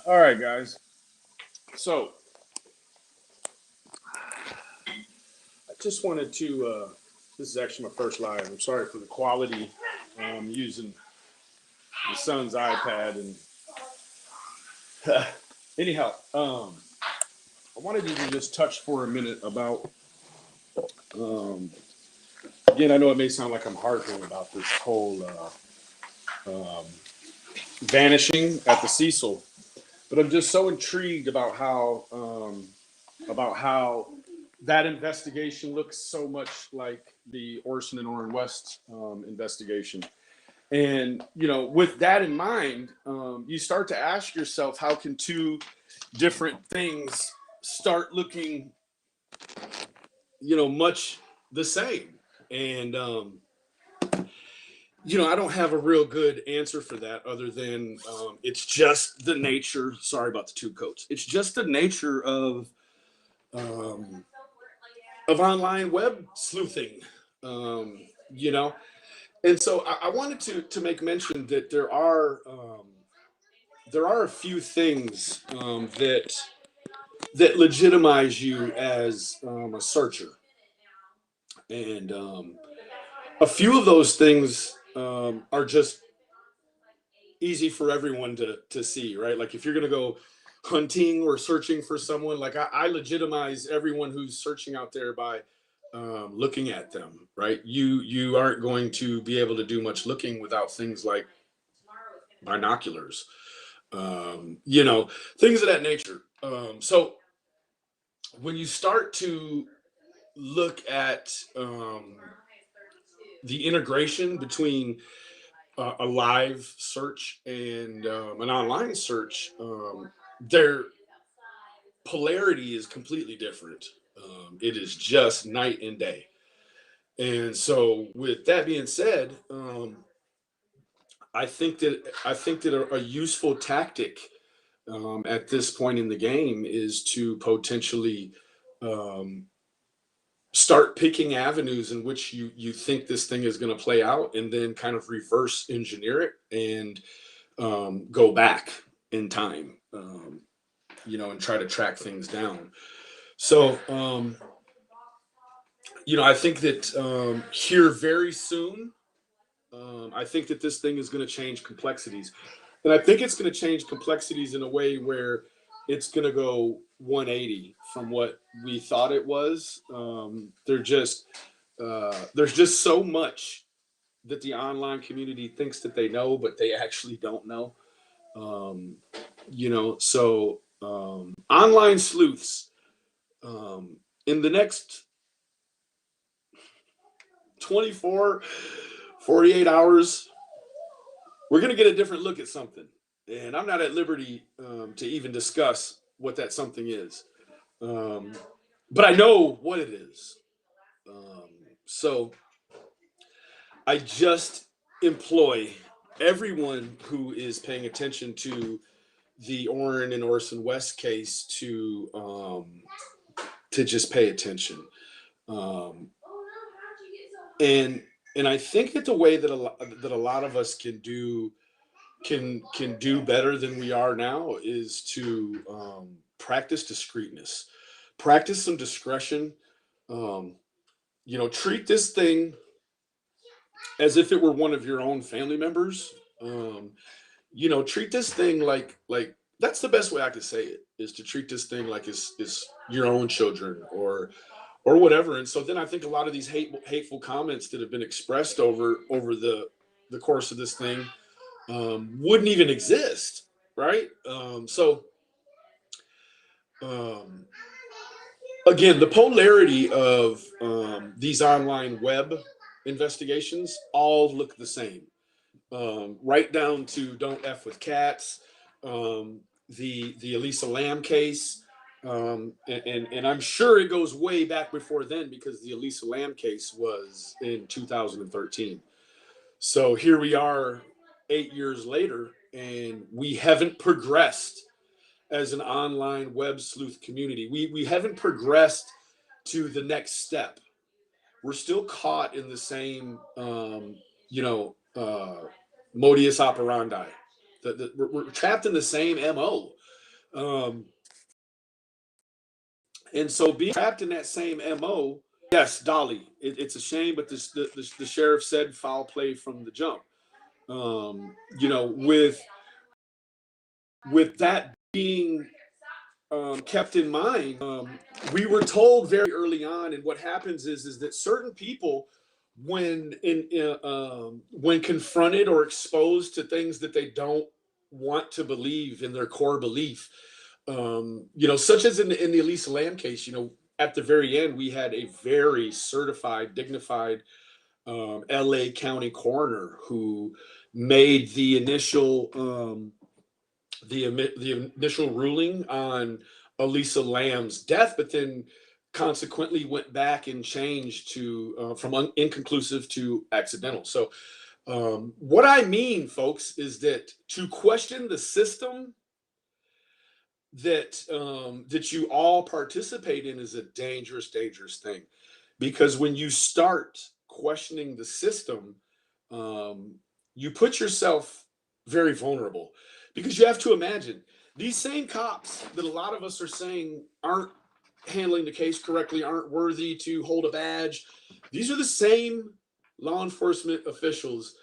All right, guys. So I just wanted to. This is actually my first live. I'm sorry for the quality. Using the son's iPad and anyhow. I wanted you to just touch for a minute about. Again, I know it may sound like I'm harping about this whole um, vanishing at the Cecil, but I'm just so intrigued about how that investigation looks so much like the Orson and Orrin West investigation. And with that in mind, you start to ask yourself, how can two different things start looking, much the same? And I don't have a real good answer for that other than it's just the nature. Sorry about the two coats. It's just the nature um, of online web sleuthing, um, you know. And so I wanted to make mention that there are a few things that legitimize you as a searcher, and a few of those things are just easy for everyone to see, right? Like if you're gonna go hunting or searching for someone, like I legitimize everyone who's searching out there by looking at them, right? You aren't going to be able to do much looking without things like binoculars, things of that nature. So when you start to look at the integration between a live search and an online search, their polarity is completely different. It is just night and day. And so, with that being said, I think that a useful tactic at this point in the game is to potentially um, start picking avenues in which you think this thing is going to play out, and then kind of reverse engineer it and go back in time, and try to track things down. So, I think that here very soon, I think that this thing is going to change complexities. And I think it's going to change complexities in a way where it's going to go 180 from what we thought it was. There's just so much that the online community thinks that they know, but they actually don't know. Um, so online sleuths, in the next 24, 48 hours, we're going to get a different look at something. And I'm not at liberty to even discuss what that something is. Um, but I know what it is. So I just employ everyone who is paying attention to the Orrin and Orson West case to just pay attention. Um, and and I think that the way that a lot of us can do better than we are now is to practice discreetness, practice some discretion. Um, treat this thing as if it were one of your own family members. Um, treat this thing like that's the best way I could say it, is to treat this thing like it's your own children or whatever. And so then I think a lot of these hateful comments that have been expressed over the course of this thing wouldn't even exist, right? So Um, Again, the polarity of these online web investigations all look the same, right down to "Don't F with Cats," um, the Elisa Lamb case, and I'm sure it goes way back before then because the Elisa Lamb case was in 2013. So here we are, 8 years later, and we haven't progressed as an online web sleuth community. We haven't progressed to the next step. We're still caught in the same, you know, modus operandi. We're trapped in the same MO. Um, and so being trapped in that same MO, yes, Dolly, it's a shame, but the sheriff said foul play from the jump. You know, with that being kept in mind, we were told very early on, and what happens is that certain people, when confronted or exposed to things that they don't want to believe in their core belief, you know, such as in the Elisa Lamb case, you know, at the very end, we had a very certified, dignified LA County coroner who made the initial ruling on Elisa Lamb's death, but then consequently went back and changed to from inconclusive to accidental. So what I mean, folks, is that to question the system that you all participate in is a dangerous, dangerous thing, because when you start questioning the system, um, you put yourself very vulnerable, because you have to imagine these same cops that a lot of us are saying aren't handling the case correctly, aren't worthy to hold a badge. These are the same law enforcement officials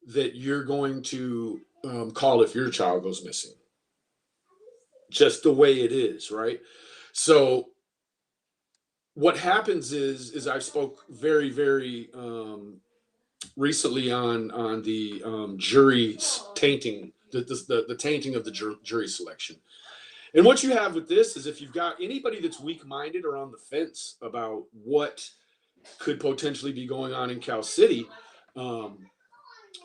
that you're going to call if your child goes missing, just the way it is, right? So what happens is I spoke very, very recently on the jury's tainting, the tainting of the jury selection. And what you have with this is, if you've got anybody that's weak-minded or on the fence about what could potentially be going on in Cal City, um,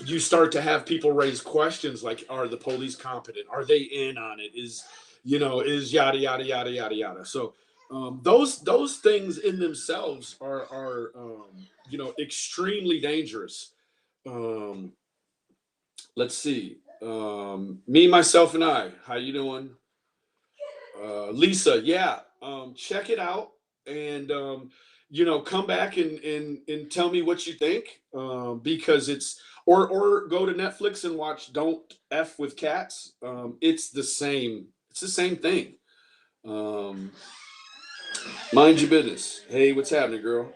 you start to have people raise questions like, are the police competent? Are they in on it? Is yada yada yada yada yada. So those things in themselves are extremely dangerous. Um, let's see. Me, myself, and I. How you doing, Lisa? Yeah. Check it out, and come back and tell me what you think, because it's or go to Netflix and watch "Don't F with Cats." It's the same. It's the same thing. Um, Mind your business. Hey, what's happening, girl?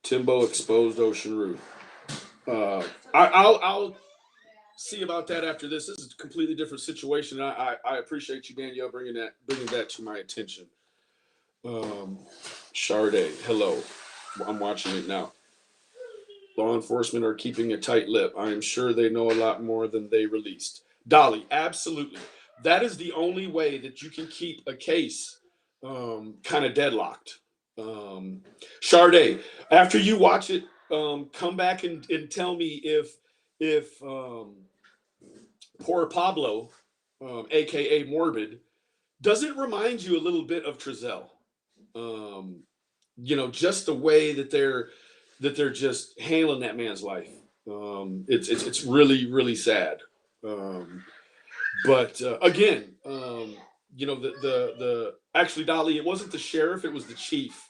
Timbo exposed Ocean Roof. I'll see about that after this. This is a completely different situation. I appreciate you, Danielle, bringing that to my attention. Um, Sade, hello. I'm watching it now. Law enforcement are keeping a tight lip. I am sure they know a lot more than they released. Dolly, absolutely. That is the only way that you can keep a case kind of deadlocked. Sade, after you watch it, come back and tell me if poor Pablo, aka Morbid, does it remind you a little bit of Trezell? Um, just the way that they're just handling that man's life. It's really, really sad. Um, but again, the actually, Dolly, it wasn't the sheriff, it was the chief.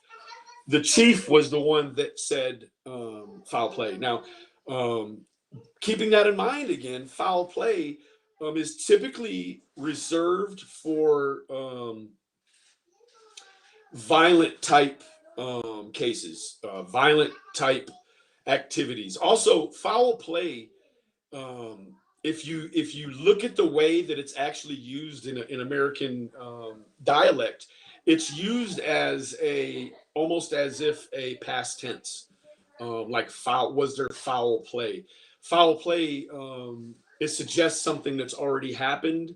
The chief was the one that said foul play. Now, um, keeping that in mind, again, foul play is typically reserved for violent type cases, violent type activities. Also, foul play. If you look at the way that it's actually used in American dialect, it's used as a almost as if a past tense, like foul. Was there foul play? Foul play. It suggests something that's already happened,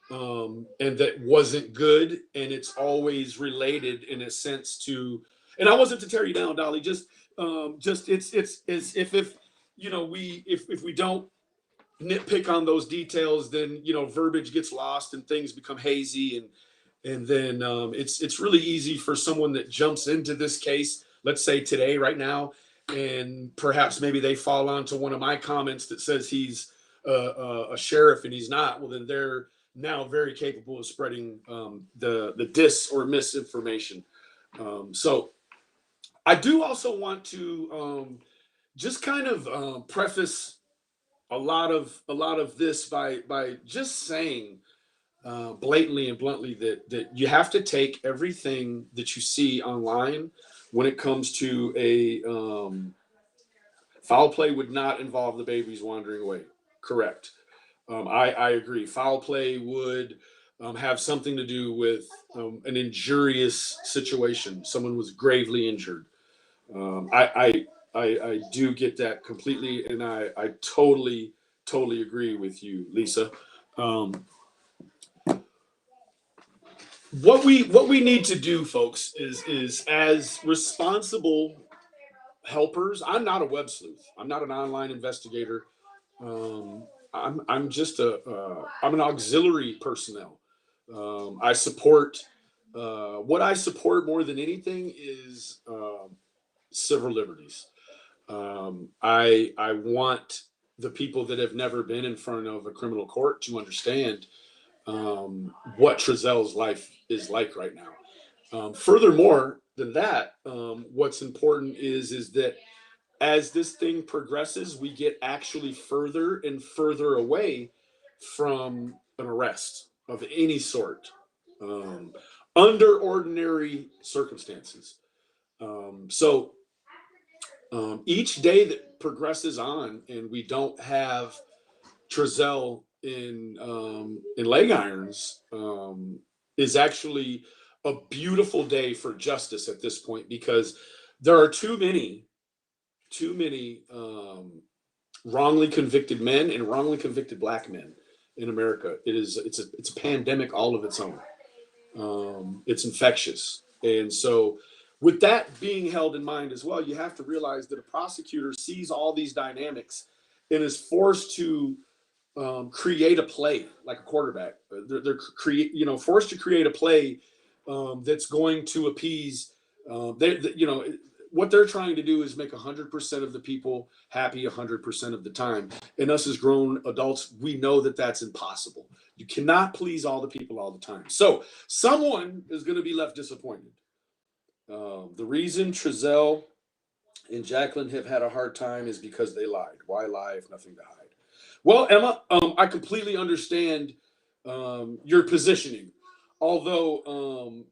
and that wasn't good, and it's always related in a sense to. And I wasn't to tear you down, Dolly. Just it's if if we don't nitpick on those details, then verbiage gets lost and things become hazy, and then it's really easy for someone that jumps into this case, let's say today, right now, and perhaps maybe they fall onto one of my comments that says he's a sheriff and he's not. Well, then they're now very capable of spreading the dis or misinformation. So I do also want to just kind of preface a lot of this by just saying blatantly and bluntly that you have to take everything that you see online when it comes to a foul play would not involve the babies wandering away. Correct. I agree. Foul play would have something to do with an injurious situation. Someone was gravely injured. I do get that completely, and I totally agree with you, Lisa. Um, what we need to do, folks, is as responsible helpers. I'm not a web sleuth. I'm not an online investigator. I'm just I'm an auxiliary personnel. I support what I support more than anything is civil liberties. I want the people that have never been in front of a criminal court to understand what Trezel's life is like right now. Furthermore than that, what's important is that as this thing progresses, we get actually further and further away from an arrest of any sort um, under ordinary circumstances. So each day that progresses on, and we don't have Trezel in leg irons, is actually a beautiful day for justice at this point, because there are too many wrongly convicted men and wrongly convicted black men in America. It's a pandemic all of its own. It's infectious, and so with that being held in mind as well, you have to realize that a prosecutor sees all these dynamics and is forced to create a play like a quarterback. Forced to create a play that's going to appease. What they're trying to do is make 100% of the people happy 100% of the time. And us as grown adults, we know that that's impossible. You cannot please all the people all the time. So someone is going to be left disappointed. The reason Trezel and Jacqueline have had a hard time is because they lied. Why lie if nothing to hide? Well, Emma, I completely understand your positioning, although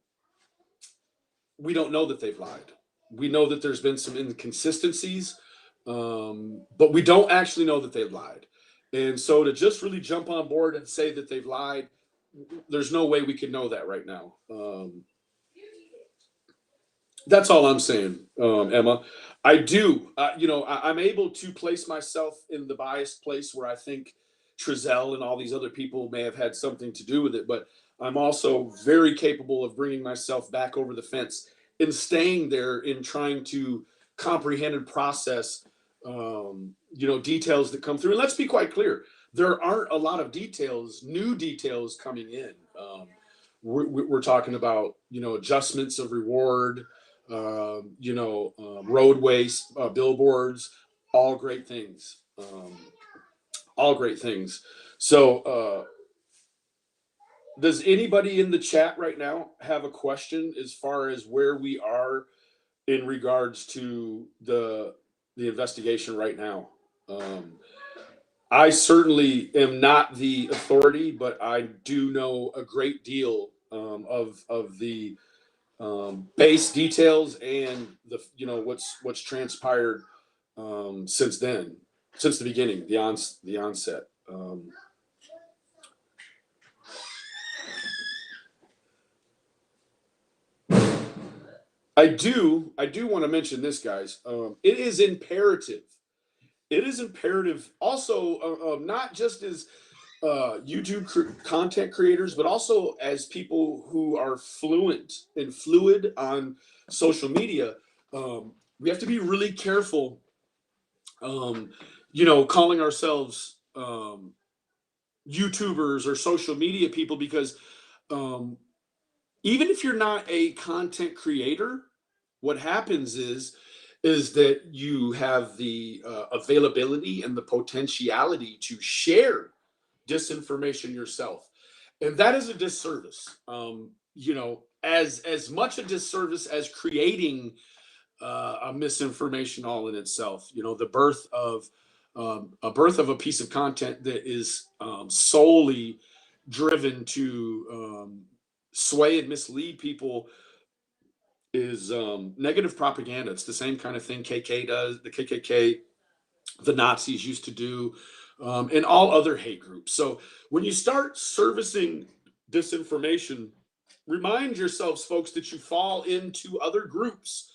we don't know that they've lied. We know that there's been some inconsistencies, but we don't actually know that they've lied. And so to just really jump on board and say that they've lied, there's no way we can know that right now. That's all I'm saying, Emma. I do, I'm able to place myself in the biased place where I think Trezel and all these other people may have had something to do with it, but I'm also very capable of bringing myself back over the fence and staying there in trying to comprehend and process, details that come through. And let's be quite clear, there aren't a lot of details, new details coming in. We're talking about, adjustments of reward, roadways, billboards, all great things. All great things. So, does anybody in the chat right now have a question as far as where we are in regards to the investigation right now? I certainly am not the authority, but I do know a great deal of the base details and what's transpired since then, since the beginning, the onset. I do want to mention this, guys. It is imperative. It is imperative also, not just as YouTube content creators, but also as people who are fluent and fluid on social media, we have to be really careful, calling ourselves YouTubers or social media people, because um, even if you're not a content creator, what happens is that you have the availability and the potentiality to share disinformation yourself, and that is a disservice. As much a disservice as creating a misinformation all in itself. The birth of a piece of content that is solely driven to sway and mislead people is negative propaganda. It's the same kind of thing KK does, the KKK, the Nazis used to do, and all other hate groups. So when you start servicing disinformation, remind yourselves, folks, that you fall into other groups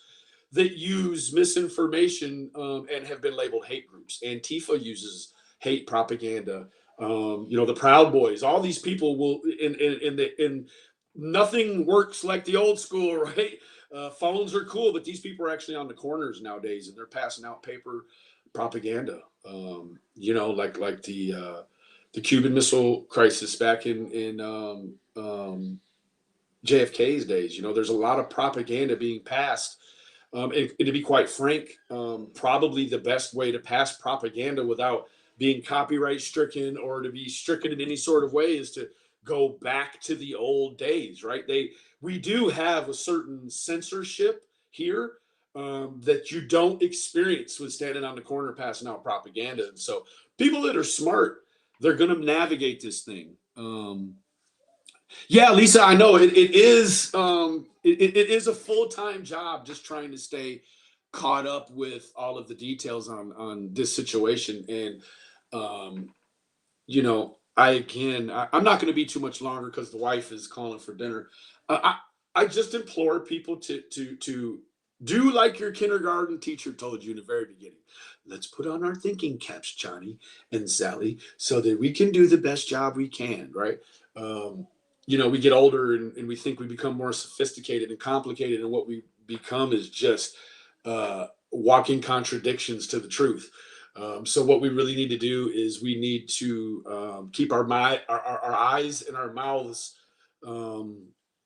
that use misinformation and have been labeled hate groups. Antifa uses hate propaganda. The Proud Boys, all these people will in nothing works like the old school, right? Phones are cool, but these people are actually on the corners nowadays, and they're passing out paper propaganda. Like the Cuban Missile Crisis back in JFK's days. There's a lot of propaganda being passed. And to be quite frank, probably the best way to pass propaganda without being copyright stricken or to be stricken in any sort of way is to go back to the old days, right? We do have a certain censorship here that you don't experience with standing on the corner passing out propaganda. And so people that are smart, they're going to navigate this thing. Yeah, Lisa, I know it is it is a full-time job just trying to stay caught up with all of the details on this situation. And I'm not going to be too much longer because the wife is calling for dinner. I just implore people to do like your kindergarten teacher told you in the very beginning. Let's put on our thinking caps, Johnny and Sally, so that we can do the best job we can, right? We get older and we think we become more sophisticated and complicated, and what we become is just walking contradictions to the truth. So what we really need to do is we need to keep our eyes and our mouths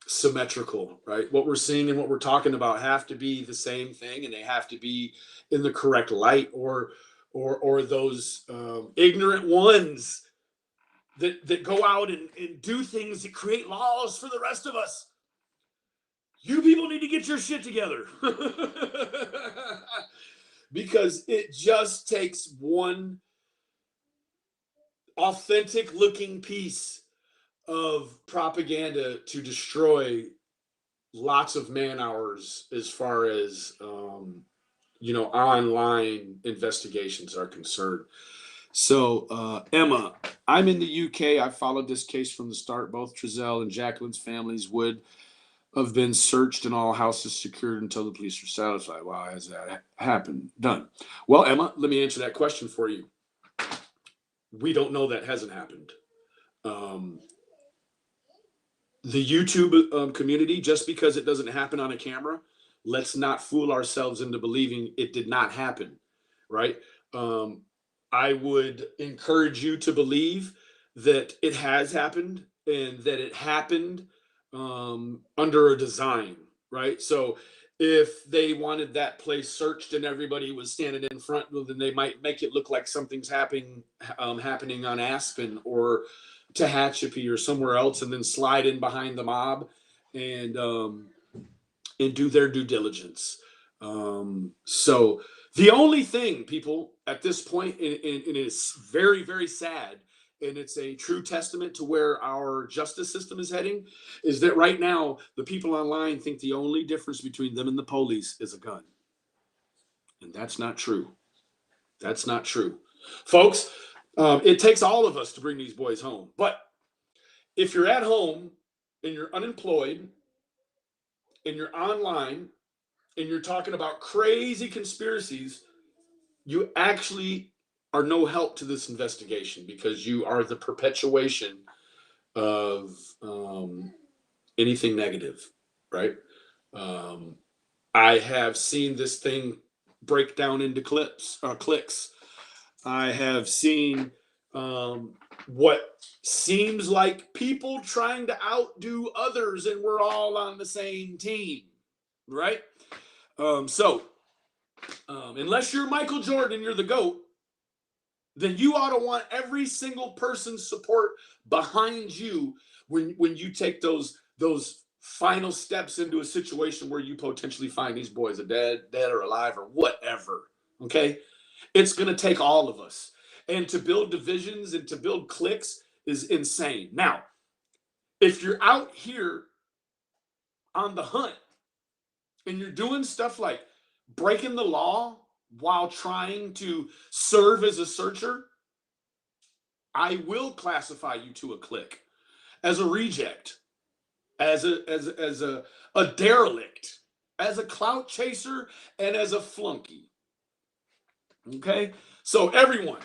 symmetrical, right? What we're seeing and what we're talking about have to be the same thing, and they have to be in the correct light, or those ignorant ones that go out and do things that create laws for the rest of us. You people need to get your shit together. Because it just takes one authentic looking piece of propaganda to destroy lots of man hours as far as online investigations are concerned. So Emma, I'm in the UK. I followed this case from the start. Both Trezell and Jacqueline's families would have been searched and all houses secured until the police were satisfied. Why has that happened? Done. Well, Emma, let me answer that question for you. We don't know. That hasn't happened. The YouTube community, just because it doesn't happen on a camera, let's not fool ourselves into believing it did not happen, right? I would encourage you to believe that it has happened and that it happened under a design, right? So if they wanted that place searched and everybody was standing in front, well, then they might make it look like something's happening on Aspen or Tehachapi or somewhere else, and then slide in behind the mob and do their due diligence. So the only thing, people, at this point, and it's very, very sad, and it's a true testament to where our justice system is heading, is that right now the people online think the only difference between them and the police is a gun. And that's not true. That's not true. Folks, it takes all of us to bring these boys home. But if you're at home and you're unemployed and you're online and you're talking about crazy conspiracies, you actually are no help to this investigation, because you are the perpetuation of anything negative, right? I have seen this thing break down into clicks. I have seen what seems like people trying to outdo others, and we're all on the same team, right? So unless you're Michael Jordan, you're the GOAT, then you ought to want every single person's support behind you when you take those final steps into a situation where you potentially find these boys are dead or alive or whatever. Okay, it's going to take all of us, and to build divisions and to build cliques is insane. Now, if you're out here on the hunt and you're doing stuff like breaking the law while trying to serve as a searcher, I will classify you to a clique, as a reject, as a derelict, as a clout chaser, and as a flunky. Okay? So everyone,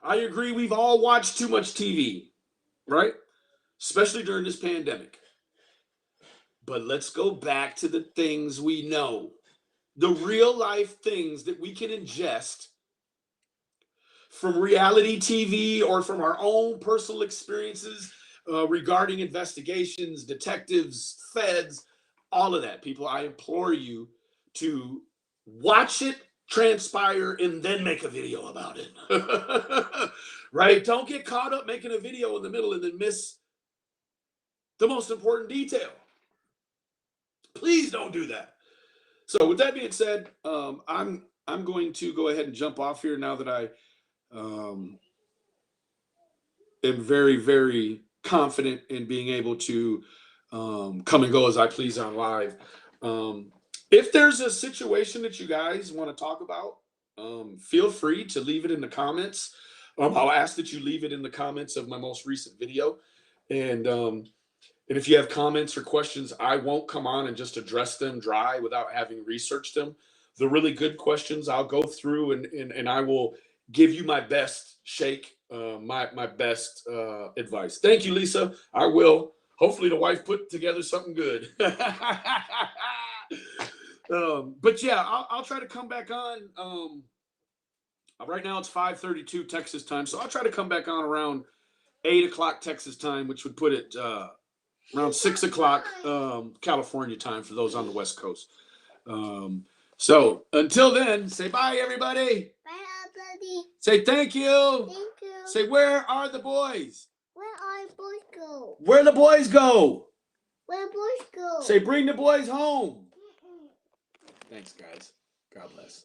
I agree, we've all watched too much TV, right? Especially during this pandemic. But let's go back to the things we know, the real life things that we can ingest from reality TV or from our own personal experiences regarding investigations, detectives, feds, all of that. People, I implore you to watch it transpire and then make a video about it. Right? Don't get caught up making a video in the middle and then miss the most important detail. Please don't do that. So with that being said, I'm going to go ahead and jump off here now that I am very, very confident in being able to come and go as I please on live. If there's a situation that you guys want to talk about, feel free to leave it in the comments. I'll ask that you leave it in the comments of my most recent video. And if you have comments or questions, I won't come on and just address them dry without having researched them. The really good questions, I'll go through and I will give you my best shake, my best advice. Thank you, Lisa. I will. Hopefully the wife put together something good. But yeah, I'll try to come back on. Right now it's 5:32 Texas time, so I'll try to come back on around 8 o'clock Texas time, which would put it around 6 o'clock California time for those on the West Coast. So until then, say bye, everybody. Bye, everybody. Say thank you. Thank you. Say, where are the boys? Where are boys go? Where the boys go? Where boys go? Say, bring the boys home. Thanks, guys. God bless.